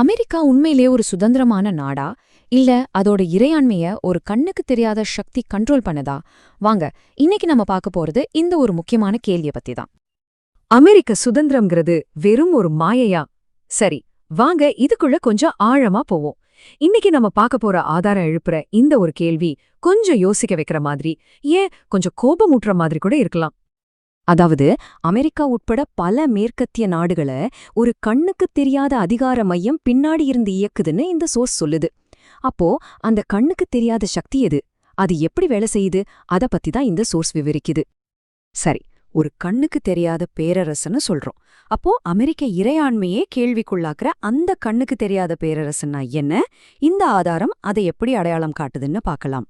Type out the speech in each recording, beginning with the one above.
America உண்மையிலே ஒரு சுதந்திரமான நாடா இல்ல அதோட இறையாண்மைய ஒரு கண்ணுக்கு தெரியாத சக்தி கண்ட்ரோல் பண்ணதா? வாங்க, இன்னைக்கு நம்ம பார்க்க போறது இந்த ஒரு முக்கியமான கேள்விய பத்தி தான். அமெரிக்க சுதந்திரம்ங்கிறது வெறும் ஒரு மாயையா? சரி, வாங்க இதுக்குள்ள கொஞ்சம் ஆழமா போவோம். இன்னைக்கு நம்ம பார்க்க போற ஆதாரம் எழுப்புற இந்த ஒரு கேள்வி கொஞ்சம் யோசிக்க வைக்கிற மாதிரி, ஏன் கொஞ்சம் கோபமூட்டுற மாதிரி கூட இருக்கலாம். அதாவது, அமெரிக்கா உட்பட பல மேற்கத்திய நாடுகள ஒரு கண்ணுக்குத் தெரியாத அதிகார மையம் பின்னாடி இருந்து இயக்குதுன்னு இந்த சோர்ஸ் சொல்லுது. அப்போ அந்த கண்ணுக்குத் தெரியாத சக்தி எது? அது எப்படி வேலை செய்யுது? அத பத்தி தான் இந்த சோர்ஸ் விவரிக்குது. சரி, ஒரு கண்ணுக்கு தெரியாத பேரரசுன்னு சொல்றோம். அப்போ அமெரிக்க இறையாண்மையே கேள்விக்குள்ளாக்குற அந்த கண்ணுக்கு தெரியாத பேரரசுன்னா என்ன? இந்த ஆதாரம் அதை எப்படி அடையாளம் காட்டுதுன்னு பார்க்கலாம்.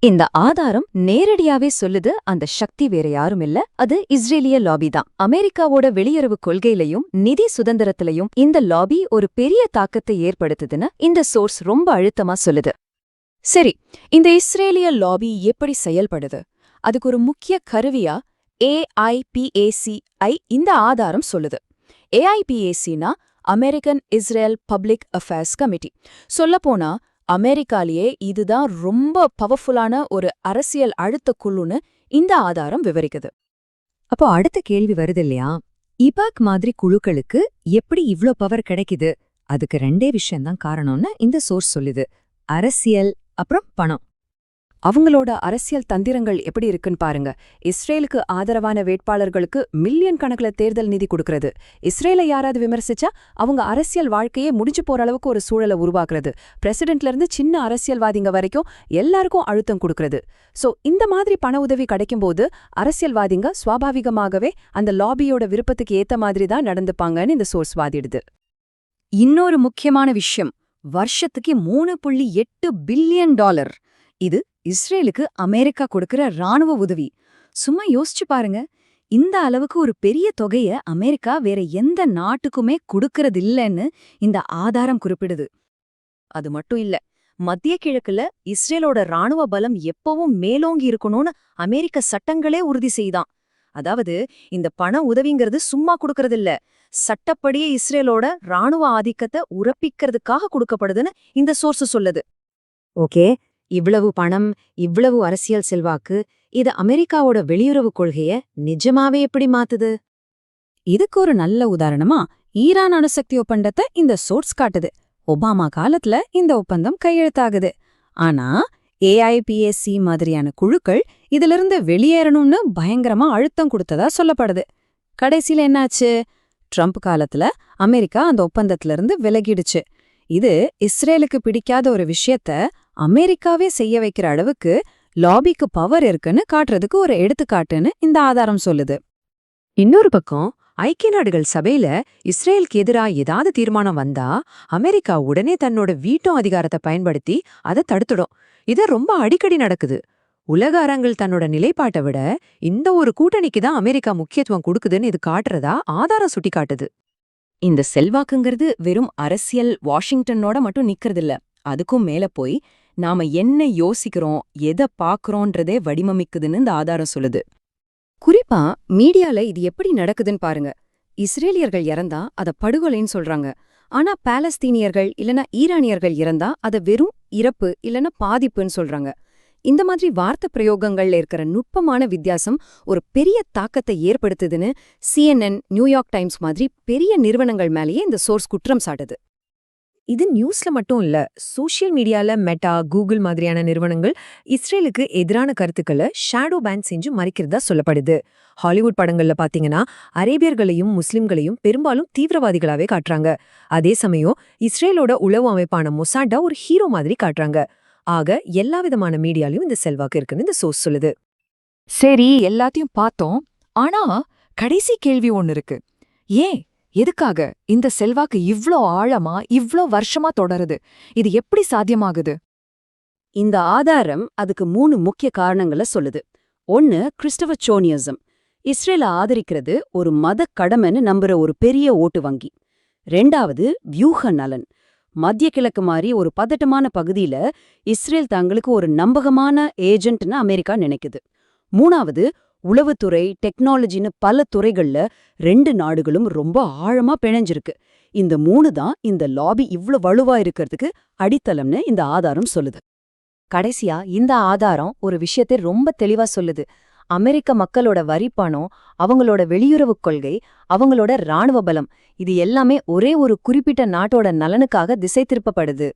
இந்த ஆதாரம் நேரடியாவே சொல்லுது, அந்த சக்தி வேற யாரும் இல்ல, அது இஸ்ரேலிய லாபி தான். அமெரிக்காவோட வெளியுறவு கொள்கையிலையும் நிதி சுதந்திரத்திலையும் இந்த லாபி ஒரு பெரிய தாக்கத்தை ஏற்படுத்துதுன்னு இந்த சோர்ஸ் ரொம்ப அழுத்தமா சொல்லுது. சரி, இந்த இஸ்ரேலிய லாபி எப்படி செயல்படுது? அதுக்கு ஒரு முக்கிய கருவியா AIPAC இந்த ஆதாரம் சொல்லுது. AIPACனா American Israel Public Affairs Committee. சொல்லப்போனா அமெரிக்காலேயே இதுதான் ரொம்ப பவர்ஃபுல்லான ஒரு அரசியல் அழுத்த குழுன்னு இந்த ஆதாரம் விவரிக்குது. அப்போ அடுத்த கேள்வி வருது இல்லையா, இபாக் மாதிரி குழுக்களுக்கு எப்படி இவ்ளோ பவர் கிடைக்குது? அதுக்கு ரெண்டே விஷயம்தான் காரணம்னு இந்த சோர்ஸ் சொல்லுது: அரசியல், அப்புறம் பணம். அவங்களோட அரசியல் தந்திரங்கள் எப்படி இருக்குன்னு பாருங்க. இஸ்ரேலுக்கு ஆதரவான வேட்பாளர்களுக்கு மில்லியன் கணக்குல தேர்தல் நிதி கொடுக்கறது, இஸ்ரேலை யாராவது விமர்சிச்சா அவங்க அரசியல் வாழ்க்கையே முடிஞ்சு போற அளவுக்கு ஒரு சூழலை உருவாக்குறது, பிரசிடென்ட்ல இருந்து சின்ன அரசியல்வாதிங்க வரைக்கும் எல்லாருக்கும் அழுத்தம் கொடுக்கறது. சோ இந்த மாதிரி பண உதவி கிடைக்கும்போது அரசியல்வாதிங்க சுவாபாவிகமாகவே அந்த லாபியோட விருப்பத்துக்கு ஏத்த மாதிரி தான் நடந்துப்பாங்கன்னு இந்த சோர்ஸ் வாதிடுது. இன்னொரு முக்கியமான விஷயம், வருஷத்துக்கு $3.8 பில்லியன். இது இஸ்ரேலுக்கு அமெரிக்கா கொடுக்கிற ராணுவ உதவி. சும்மா யோசிச்சு பாருங்க, இந்த அளவுக்கு ஒரு பெரிய தொகைய அமெரிக்கா வேற எந்த நாட்டுக்குமே கொடுக்கறதில்லன்னு இந்த ஆதாரம் குறிப்பிடுது. அது மட்டும் இல்ல, மத்திய கிழக்குல இஸ்ரேலோட ராணுவ பலம் எப்பவும் மேலோங்கி இருக்கணும்னு அமெரிக்க சட்டங்களே உறுதி செய்தான். அதாவது, இந்த பண உதவிங்கிறது சும்மா கொடுக்கறதில்ல, சட்டப்படியே இஸ்ரேலோட ராணுவ ஆதிக்கத்தை உறப்பிக்கிறதுக்காக கொடுக்கப்படுதுன்னு இந்த சோர்ஸ் சொல்லுது. ஓகே, இவ்வளவு பணம், இவ்வளவு அரசியல் செல்வாக்கு, இது அமெரிக்காவோட வெளியுறவு கொள்கைய நிஜமாவே எப்படி மாத்துது? இதுக்கு ஒரு நல்ல உதாரணமா ஈரான் அணுசக்தி ஒப்பந்தத்தை இந்த சோர்ஸ் காட்டுது. ஒபாமா காலத்துல இந்த ஒப்பந்தம் கையெழுத்தாகுது. ஆனா AIPAC மாதிரியான குழுக்கள் இதிலிருந்து வெளியேறணும்னு பயங்கரமா அழுத்தம் கொடுத்ததா சொல்லப்படுது. கடைசியில என்னாச்சு? ட்ரம்ப் காலத்துல அமெரிக்கா அந்த ஒப்பந்தத்திலிருந்து விலகிடுச்சு. இது இஸ்ரேலுக்கு பிடிக்காத ஒரு விஷயத்த அமெரிக்காவே செய்ய வைக்கிற அளவுக்கு லாபிக்கு பவர் இருக்குன்னு காட்டுறதுக்கு ஒரு எடுத்துக்காட்டுன்னு இந்த ஆதாரம் சொல்லுது. இன்னொரு பக்கம், ஐக்கிய நாடுகள் சபையில இஸ்ரேலுக்கு எதிரா ஏதாவது தீர்மானம் வந்தா அமெரிக்கா உடனே தன்னோட வீட்டோ அதிகாரத்தை பயன்படுத்தி அதை தடுத்துடும். இது ரொம்ப அடிக்கடி நடக்குது. உலக அரங்கில் தன்னோட நிலைப்பாட்டை விட இந்த ஒரு கூட்டணிக்கு தான் அமெரிக்கா முக்கியத்துவம் கொடுக்குதுன்னு இது காட்டுறதா ஆதாரம் சுட்டி காட்டுது. இந்த செல்வாக்குங்கிறது வெறும் அரசியல் வாஷிங்டனோட மட்டும் நிக்கிறதில்ல, அதுக்கும் மேல போய் நாம என்ன யோசிக்கிறோம், எதை பாக்குறோன்றதே வடிவமைக்குதுன்னு இந்த ஆதாரம் சொல்லுது. குறிப்பா மீடியால இது எப்படி நடக்குதுன்னு பாருங்க. இஸ்ரேலியர்கள் இறந்தா அத படுகொலைன்னு சொல்றாங்க. ஆனா பாலஸ்தீனியர்கள் இல்லனா ஈரானியர்கள் இறந்தா அத வெறும் இறப்பு இல்லனா பாதிப்புன்னு சொல்றாங்க. இந்த மாதிரி வார்த்தை பிரயோகங்கள்ல இருக்கிற நுட்பமான வித்தியாசம் ஒரு பெரிய தாக்கத்தை ஏற்படுத்துதுன்னு CNN, நியூயார்க் டைம்ஸ் மாதிரி பெரிய நிறுவனங்கள் மேலேயே இந்த சோர்ஸ் குற்றம் சாட்டுது. இது நியூஸ்ல மட்டும் இல்ல, சோஷியல் மீடியால மெட்டா, கூகுள் மாதிரியான நிறுவனங்கள் இஸ்ரேலுக்கு எதிரான கருத்துக்களை ஷேடோ பேன் செஞ்சு மறைக்கிறதா சொல்லப்படுது. ஹாலிவுட் படங்கள்ல பாத்தீங்கன்னா அரேபியர்களையும் முஸ்லிம்களையும் பெரும்பாலும் தீவிரவாதிகளாவே காட்டுறாங்க. அதே சமயம் இஸ்ரேலோட உளவு அமைப்பான மொசாட்டா ஒரு ஹீரோ மாதிரி காட்டுறாங்க. ஆக எல்லா விதமான மீடியாலையும் இந்த செல்வாக்கு இருக்குன்னு இந்த சோர்ஸ் சொல்லுது. சரி, எல்லாத்தையும் பார்த்தோம். ஆனா கடைசி கேள்வி ஒன்னு இருக்கு. ஏன், எதுக்காக இந்த செல்வாக்கு இவ்ளோ ஆழமா இவ்ளோ வருஷமா தொடருது? இது எப்படி சாத்தியமாகுது? இந்த ஆதாரம் அதுக்கு 3 முக்கிய காரணங்களை சொல்லுது. ஒன்னு, கிறிஸ்டவச்சோனியசம். இஸ்ரேலை ஆதரிக்கிறது ஒரு மத கடமைன்னு நம்புற ஒரு பெரிய ஓட்டு வங்கி. 2வது, வியூக நலன். மத்திய கிழக்கு மாதிரி ஒரு பதட்டமான பகுதியில இஸ்ரேல் தங்களுக்கு ஒரு நம்பகமான ஏஜென்ட்னு அமெரிக்கா நினைக்குது. 3வது, உளவுத்துறை, டெக்னாலஜின்னு பல துறைகள்ல 2 நாடுகளும் ரொம்ப ஆழமா பிணைஞ்சிருக்கு. இந்த 3 தான் இந்த லாபி இவ்ளோ வலுவா இருக்கிறதுக்கு அடித்தளம்னு இந்த ஆதாரம் சொல்லுது. கடைசியா இந்த ஆதாரம் ஒரு விஷயத்தை ரொம்ப தெளிவா சொல்லுது. அமெரிக்க மக்களோட வரி பணம், அவங்களோட வெளியுறவுக் கொள்கை, அவங்களோட ராணுவ பலம், இது எல்லாமே ஒரே ஒரு குறிப்பிட்ட நாட்டோட நலனுக்காக திசை திருப்பப்படுது.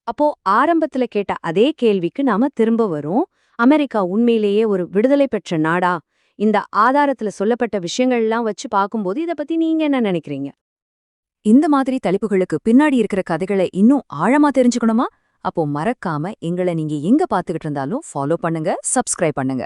அப்போ ஆரம்பத்துல கேட்ட அதே கேள்விக்கு நாம திரும்ப வரோம். அமெரிக்கா உண்மையிலேயே ஒரு விடுதலை பெற்ற நாடா? இந்த ஆதாரத்துல சொல்லப்பட்ட விஷயங்கள்லாம் வச்சு பார்க்கும்போது இத பத்தி நீங்க என்ன நினைக்கிறீங்க? இந்த மாதிரி தலைப்புகளுக்கு பின்னாடி இருக்கிற கதைகளை இன்னும் ஆழமா தெரிஞ்சுக்கணுமா? அப்போ மறக்காம எங்களை நீங்க எங்க பாத்துக்கிட்டு இருந்தாலும் ஃபாலோ பண்ணுங்க, சப்ஸ்கிரைப் பண்ணுங்க.